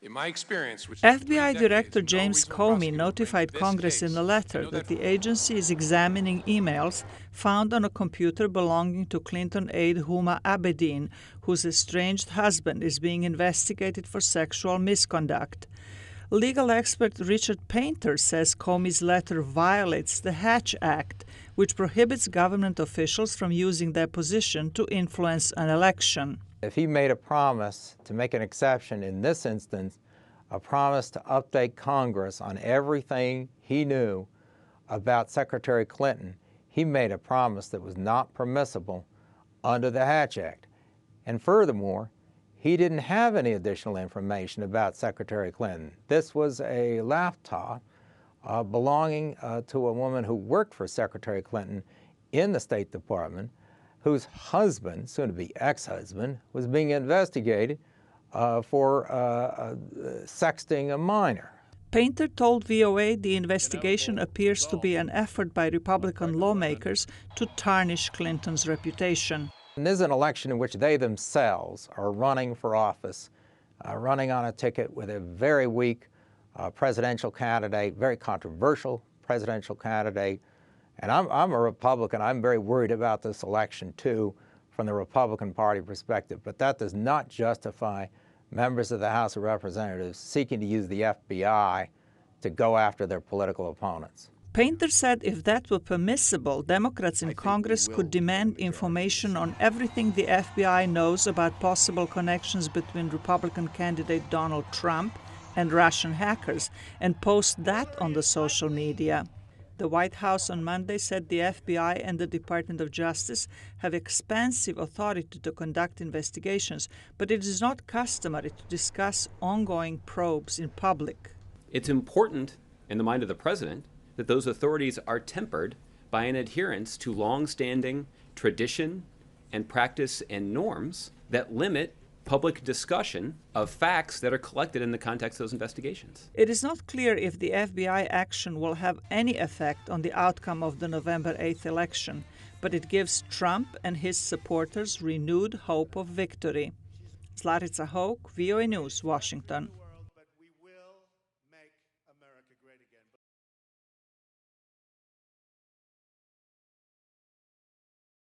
In my experience, which FBI Director James Comey notified Congress in a letter that the agency is examining emails found on a computer belonging to Clinton aide Huma Abedin, whose estranged husband is being investigated for sexual misconduct. Legal expert Richard Painter says Comey's letter violates the Hatch Act, which prohibits government officials from using their position to influence an election. If he made a promise to make an exception in this instance, a promise to update Congress on everything he knew about Secretary Clinton, he made a promise that was not permissible under the Hatch Act. And furthermore, he didn't have any additional information about Secretary Clinton. This was a laptop belonging to a woman who worked for Secretary Clinton in the State Department, whose husband, soon-to-be ex-husband, was being investigated for sexting a minor. Painter told VOA the investigation appears to be an effort by Republican lawmakers to tarnish Clinton's reputation. And this is an election in which they themselves are running for office, running on a ticket with a very weak presidential candidate, very controversial presidential candidate. And I'm a Republican. I'm very worried about this election, too, from the Republican Party perspective. But that does not justify members of the House of Representatives seeking to use the FBI to go after their political opponents. Painter said if that were permissible, Democrats in Congress could demand information on everything the FBI knows about possible connections between Republican candidate Donald Trump and Russian hackers and post that on the social media. The White House on Monday said the FBI and the Department of Justice have expansive authority to conduct investigations, but it is not customary to discuss ongoing probes in public. It's important, in the mind of the president, that those authorities are tempered by an adherence to long-standing tradition and practice and norms that limit public discussion of facts that are collected in the context of those investigations. It is not clear if the FBI action will have any effect on the outcome of the November 8th election, but it gives Trump and his supporters renewed hope of victory. Zlatica Hoke, VOA News, Washington.